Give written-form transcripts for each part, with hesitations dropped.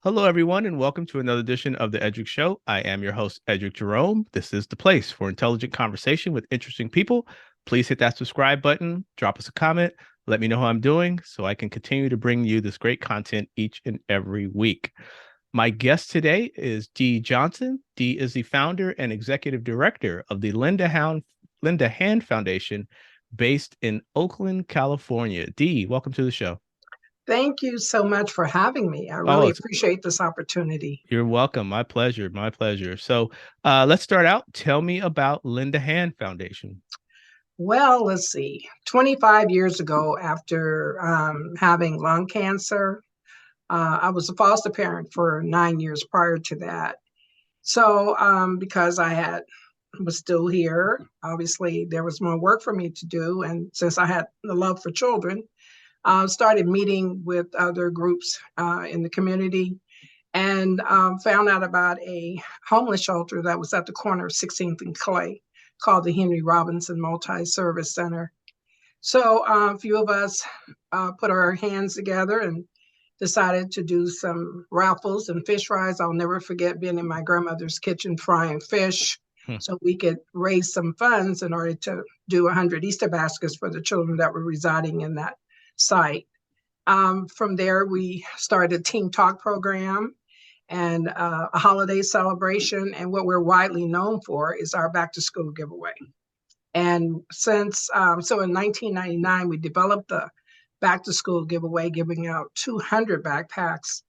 Hello, everyone, and welcome to another edition of the Eddrick Show. I am your host, Eddrick Jerome. This is the place for intelligent conversation with interesting people. Please hit that subscribe button, drop us a comment, let me know how I'm doing so I can continue to bring you this great content each and every week. My guest today is Dee Johnson. Dee is the founder and executive director of the Linda Hand Foundation based in Oakland, California. Dee, welcome to the show. Thank you so much for having me. I Oh, really it's appreciate this opportunity. You're welcome. My pleasure. My pleasure. So let's start out. Tell me about Linda Hand Foundation. Well, let's see. 25 years ago, after having lung cancer, I was a foster parent for 9 years prior to that. So, because was still here, obviously there was more work for me to do, and since I had the love for children, started meeting with other groups in the community and found out about a homeless shelter that was at the corner of 16th and Clay called the Henry Robinson Multi-Service Center. So a few of us put our hands together and decided to do some raffles and fish fries. I'll never forget being in my grandmother's kitchen frying fish Hmm. so we could raise some funds in order to do 100 Easter baskets for the children that were residing in that site. From there, we started a Team Talk program and a holiday celebration. And what we're widely known for is our back to school giveaway. And so in 1999, we developed the back to school giveaway, giving out 200 backpacks.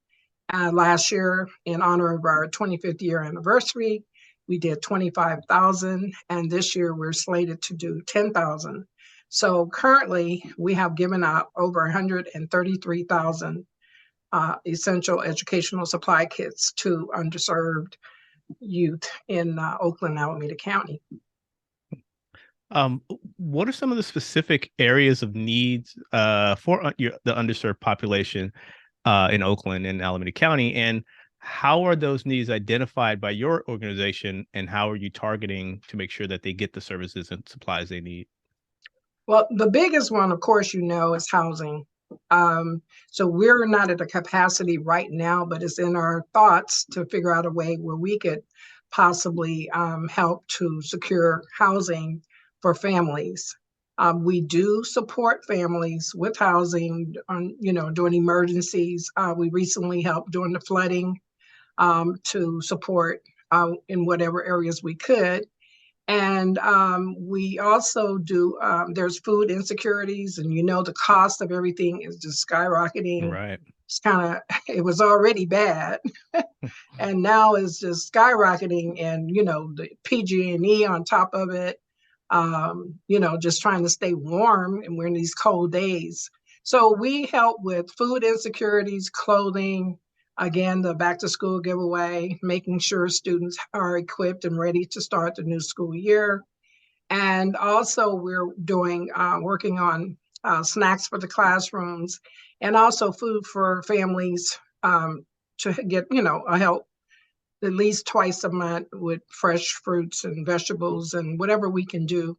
Last year, in honor of our 25th year anniversary, we did 25,000. And this year, we're slated to do 10,000. So currently, we have given out over 133,000 essential educational supply kits to underserved youth in Oakland, Alameda County. Um, what are some of the specific areas of needs for the underserved population in Oakland and Alameda County? And how are those needs identified by your organization? And how are you targeting to make sure that they get the services and supplies they need? Well, the biggest one, of course, is housing. So we're not at a capacity right now, but it's in our thoughts to figure out a way where we could possibly help to secure housing for families. We do support families with housing, during emergencies. We recently helped during the flooding to support in whatever areas we could. And we also do, there's food insecurities, and the cost of everything is just skyrocketing. Right. It's kind of, it was already bad, and now it's just skyrocketing, and the PG&E on top of it. Just trying to stay warm, and we're in these cold days. So we help with food insecurities, clothing, again, the back to school giveaway, making sure students are equipped and ready to start the new school year. And also we're working on snacks for the classrooms, and also food for families to get, a help at least twice a month with fresh fruits and vegetables and whatever we can do.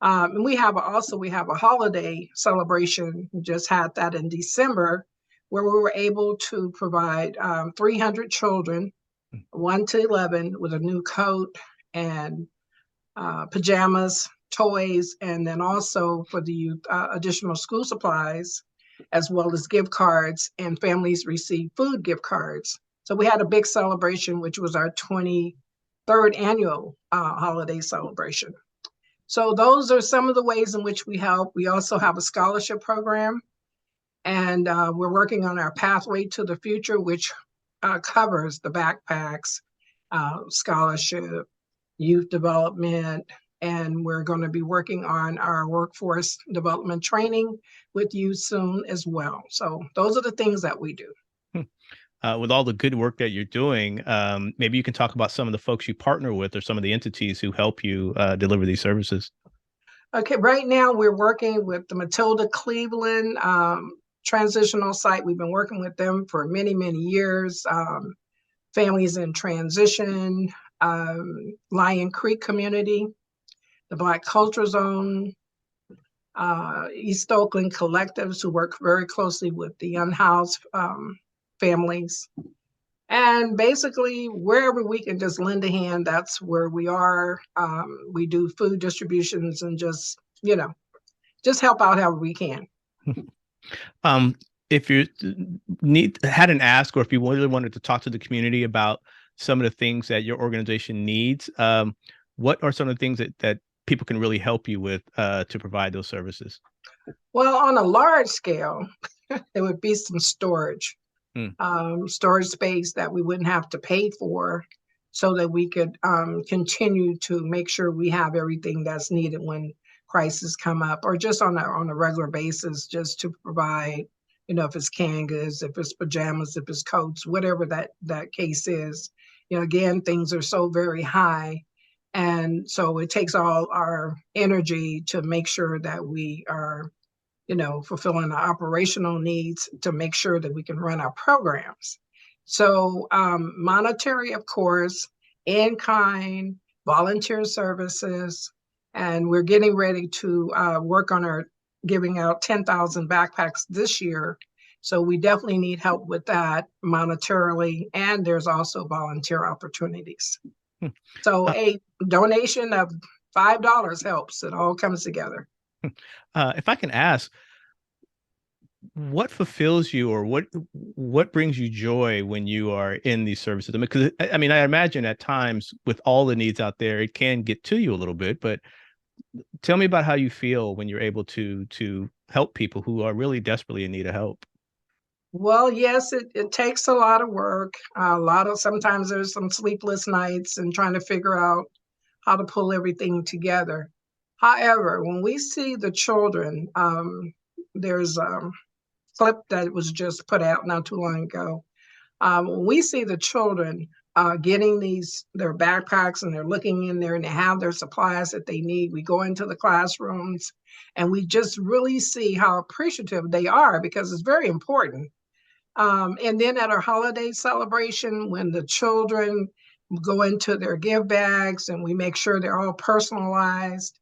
And we have a holiday celebration. We just had that in December, where we were able to provide 300 children, 1 to 11, with a new coat and pajamas, toys, and then also for the youth, additional school supplies, as well as gift cards, and families received food gift cards. So we had a big celebration, which was our 23rd annual holiday celebration. So those are some of the ways in which we help. We also have a scholarship program, and we're working on our pathway to the future, which covers the backpacks, scholarship, youth development, and we're going to be working on our workforce development training with you soon as well. So those are the things that we do. With all the good work that you're doing, maybe you can talk about some of the folks you partner with or some of the entities who help you deliver these services. Okay, right now we're working with the Matilda Cleveland transitional site. We've been working with them for many, many years. Families in transition, Lion Creek community, the Black Culture Zone, East Oakland collectives who work very closely with the unhoused families. And basically, wherever we can just lend a hand, that's where we are. We do food distributions and just help out however we can. Um, if you had an ask, or if you really wanted to talk to the community about some of the things that your organization needs, what are some of the things that people can really help you with to provide those services? Well, on a large scale, it would be some storage. Hmm. Storage space that we wouldn't have to pay for, so that we could continue to make sure we have everything that's needed when crises come up, or just on a regular basis, just to provide, if it's canned goods, if it's pajamas, if it's coats, whatever that case is. Again, things are so very high, and so it takes all our energy to make sure that we are fulfilling our operational needs to make sure that we can run our programs. So monetary, of course, in kind, volunteer services, and we're getting ready to work on our giving out 10,000 backpacks this year. So we definitely need help with that monetarily, and there's also volunteer opportunities. So a donation of $5 helps. It all comes together. If I can ask, what fulfills you, or what brings you joy when you are in these services? I mean, because I mean, I imagine at times with all the needs out there, it can get to you a little bit. But tell me about how you feel when you're able to help people who are really desperately in need of help. Well, yes, it takes a lot of work. Sometimes there's some sleepless nights and trying to figure out how to pull everything together. However, when we see the children, there's a clip that was just put out not too long ago. When we see the children getting their backpacks, and they're looking in there and they have their supplies that they need, we go into the classrooms and we just really see how appreciative they are, because it's very important. And then at our holiday celebration, when the children go into their give bags and we make sure they're all personalized,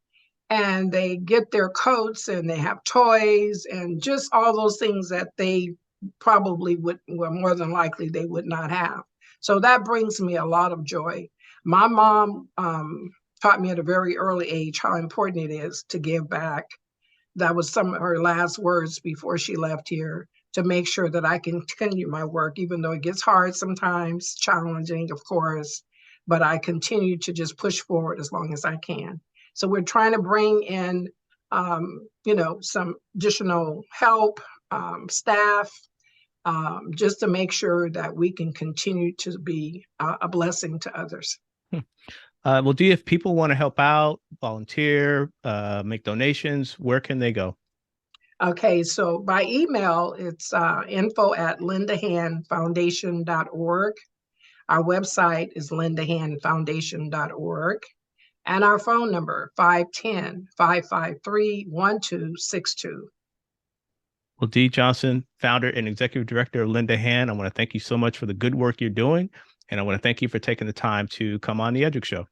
and they get their coats and they have toys and just all those things that they probably well, more than likely they would not have. So that brings me a lot of joy. My mom taught me at a very early age how important it is to give back. That was some of her last words before she left here, to make sure that I continue my work, even though it gets hard sometimes, challenging, of course, but I continue to just push forward as long as I can. So we're trying to bring in, some additional help, staff, just to make sure that we can continue to be a blessing to others. Well, Dee, if people want to help out, volunteer, make donations, where can they go? Okay, so by email, it's info@lendahandfoundation.org. Our website is lendahandfoundation.org. And our phone number, 510-553-1262. Well, Dee Johnson, founder and executive director of Lend a Hand, I want to thank you so much for the good work you're doing. And I want to thank you for taking the time to come on the Eddrick Show.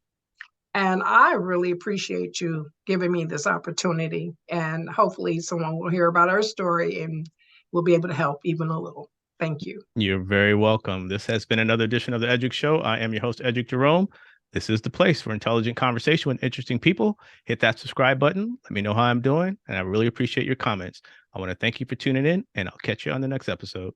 And I really appreciate you giving me this opportunity. And hopefully someone will hear about our story and we'll be able to help even a little. Thank you. You're very welcome. This has been another edition of the Eddrick Show. I am your host, Eddrick Jerome. This is the place for intelligent conversation with interesting people. Hit that subscribe button. Let me know how I'm doing. And I really appreciate your comments. I want to thank you for tuning in, and I'll catch you on the next episode.